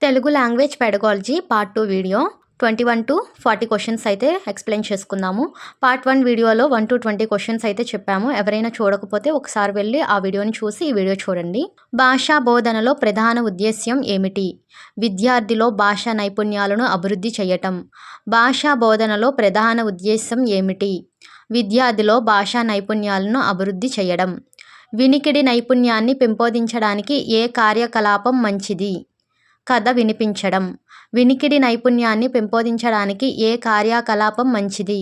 Telugu language pedagogy part 2 video 21 to 40 questions అయితే explain చేసుకుందాము. Part 1 వీడియోలో 1 to 20 క్వశ్చన్స్ అయితే చెప్పాము. ఎవరైనా చూడకపోతే ఒకసారి వెళ్ళి ఆ వీడియోని చూసి ఈ వీడియో చూడండి. భాషా బోధనలో ప్రధాన ఉద్దేశ్యం ఏమిటి? విద్యార్థిలో భాషా నైపుణ్యాలను అభివృద్ధి చేయటం. భాషా బోధనలో ప్రధాన ఉద్దేశ్యం ఏమిటి? విద్యార్థిలో భాషా నైపుణ్యాలను అభివృద్ధి చేయడం. వినికిడి నైపుణ్యాన్ని పెంపొందించడానికి ఏ కార్యకలాపం మంచిది? కథ వినిపించడం. వినికిడి నైపుణ్యాన్ని పెంపొందించడానికి ఏ కార్యకలాపం మంచిది?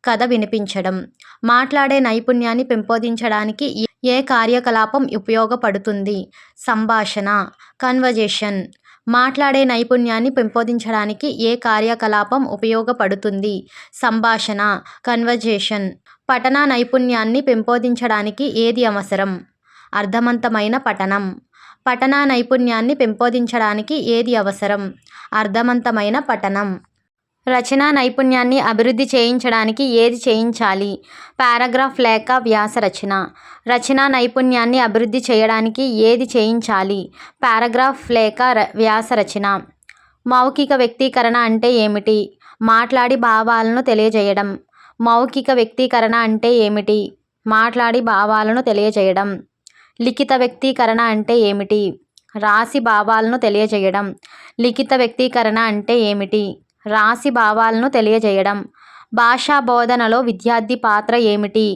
కథ వినిపించడం. మాట్లాడే నైపుణ్యాన్ని పెంపొందించడానికి ఏ కార్యకలాపం ఉపయోగపడుతుంది? సంభాషణ, కన్వర్జేషన్. మాట్లాడే నైపుణ్యాన్ని పెంపొందించడానికి ఏ కార్యకలాపం ఉపయోగపడుతుంది? సంభాషణ, కన్వర్జేషన్. పఠన నైపుణ్యాన్ని పెంపొందించడానికి ఏది అవసరం? అర్థవంతమైన పఠనం. పఠన నైపుణ్యాన్ని పెంపొందించడానికి ఏది అవసరం? అర్థవంతమైన పఠనం. రచనా నైపుణ్యాన్ని అభివృద్ధి చేయించడానికి ఏది చేయించాలి? పారాగ్రాఫ్ లేక వ్యాస రచన. రచనా నైపుణ్యాన్ని అభివృద్ధి చేయడానికి ఏది చేయించాలి? పారాగ్రాఫ్ లేక వ్యాస రచన. మౌఖిక వ్యక్తీకరణ అంటే ఏమిటి? మాట్లాడి భావాలను తెలియజేయడం. మౌఖిక వ్యక్తీకరణ అంటే ఏమిటి? మాట్లాడి భావాలను తెలియజేయడం. లిఖిత వ్యక్తీకరణ అంటే ఏమిటి? రాసి భావాలను తెలియజేయడం. లిఖిత వ్యక్తీకరణ అంటే ఏమిటి? రాసి భావాలను తెలియజేయడం. భాషా బోధనలో విద్యార్థి పాత్ర ఏమిటి?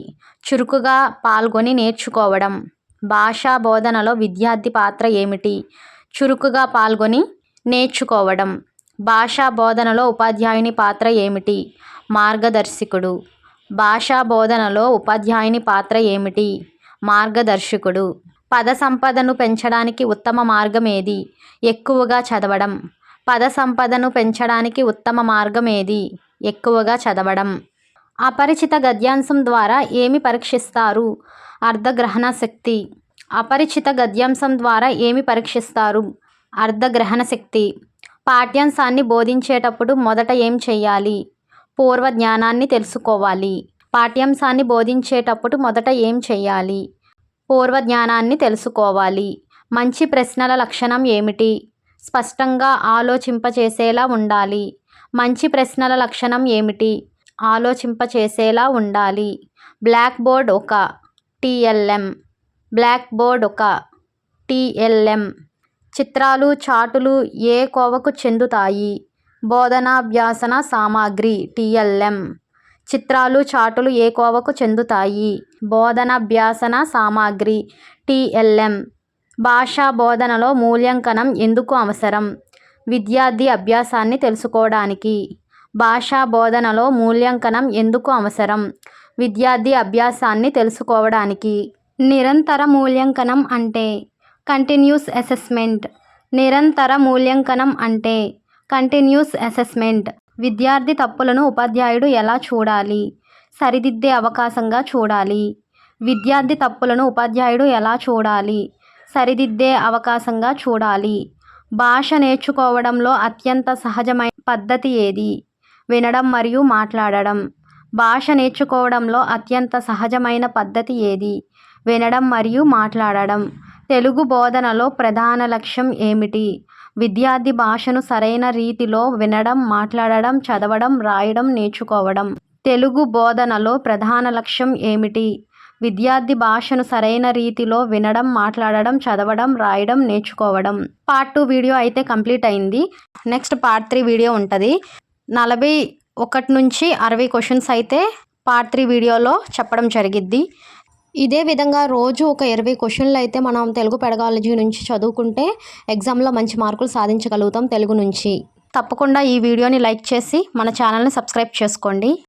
చురుకుగా పాల్గొని నేర్చుకోవడం. భాషా బోధనలో విద్యార్థి పాత్ర ఏమిటి? చురుకుగా పాల్గొని నేర్చుకోవడం. భాషా బోధనలో ఉపాధ్యాయుని పాత్ర ఏమిటి? మార్గదర్శకుడు. భాషా బోధనలో ఉపాధ్యాయుని పాత్ర ఏమిటి? మార్గదర్శకుడు. పద సంపదను పెంచడానికి ఉత్తమ మార్గం ఏది? ఎక్కువగా చదవడం. పద సంపదను పెంచడానికి ఉత్తమ మార్గం ఏది? ఎక్కువగా చదవడం. అపరిచిత గద్యాంశం ద్వారా ఏమి పరీక్షిస్తారు? అర్థగ్రహణ శక్తి. అపరిచిత గద్యాంశం ద్వారా ఏమి పరీక్షిస్తారు? అర్థగ్రహణ శక్తి. పాఠ్యాంశాన్ని బోధించేటప్పుడు మొదట ఏం చేయాలి? పూర్వ జ్ఞానాన్ని తెలుసుకోవాలి. పాఠ్యాంశాన్ని బోధించేటప్పుడు మొదట ఏం చేయాలి? పూర్వ జ్ఞానాన్ని తెలుసుకోవాలి. మంచి ప్రశ్నల లక్షణం ఏమిటి? స్పష్టంగా ఆలోచింపచేసేలా ఉండాలి. మంచి ప్రశ్నల లక్షణం ఏమిటి? ఆలోచింపచేసేలా ఉండాలి. బ్లాక్ బోర్డ్ ఒక టిఎల్ఎం. బ్లాక్ బోర్డ్ ఒక టిఎల్ఎం. చిత్రాలు, చార్టులు ఏ కోవకు చెందుతాయి? బోధనాభ్యాసన సామగ్రి టిఎల్ఎం. చిత్రాలు, చార్టులు ఏ కోవకు చెందుతాయి? బోధనాభ్యాసన సామగ్రి టిఎల్ఎం. భాషా బోధనలో మూల్యాంకనం ఎందుకు అవసరం? విద్యార్థి అభ్యాసాన్ని తెలుసుకోవడానికి. భాషా బోధనలో మూల్యాంకనం ఎందుకు అవసరం? విద్యార్థి అభ్యాసాన్ని తెలుసుకోవడానికి. నిరంతర మూల్యాంకనం అంటే? Continuous assessment. నిరంతర మూల్యాంకనం అంటే? Continuous assessment. విద్యార్థి తప్పులను ఉపాధ్యాయుడు ఎలా చూడాలి? సరిదిద్దే అవకాశంగా చూడాలి. విద్యార్థి తప్పులను ఉపాధ్యాయుడు ఎలా చూడాలి? సరిదిద్దే అవకాశంగా చూడాలి. భాష నేర్చుకోవడంలో అత్యంత సహజమైన పద్ధతి ఏది? వినడం మరియు మాట్లాడడం. భాష నేర్చుకోవడంలో అత్యంత సహజమైన పద్ధతి ఏది? వినడం మరియు మాట్లాడడం. తెలుగు బోధనలో ప్రధాన లక్ష్యం ఏమిటి? విద్యార్థి భాషను సరైన రీతిలో వినడం, మాట్లాడడం, చదవడం, రాయడం నేర్చుకోవడం. తెలుగు బోధనలో ప్రధాన లక్ష్యం ఏమిటి? విద్యార్థి భాషను సరైన రీతిలో వినడం, మాట్లాడడం, చదవడం, రాయడం నేర్చుకోవడం. పార్ట్ 2 వీడియో అయితే కంప్లీట్ అయింది. నెక్స్ట్ పార్ట్ 3 వీడియో ఉంటుంది. 41 నుంచి 60 క్వశ్చన్స్ అయితే పార్ట్ 3 వీడియోలో చెప్పడం జరిగిద్ది. ఇదే విధంగా రోజు ఒక 20 క్వశ్చన్లు అయితే మనం తెలుగు పెడగాలజీ నుంచి చదువుకుంటే ఎగ్జామ్లో మంచి మార్కులు సాధించగలుగుతాం తెలుగు నుంచి. తప్పకుండా ఈ వీడియోని లైక్ చేసి మన ఛానల్ని సబ్స్క్రైబ్ చేసుకోండి.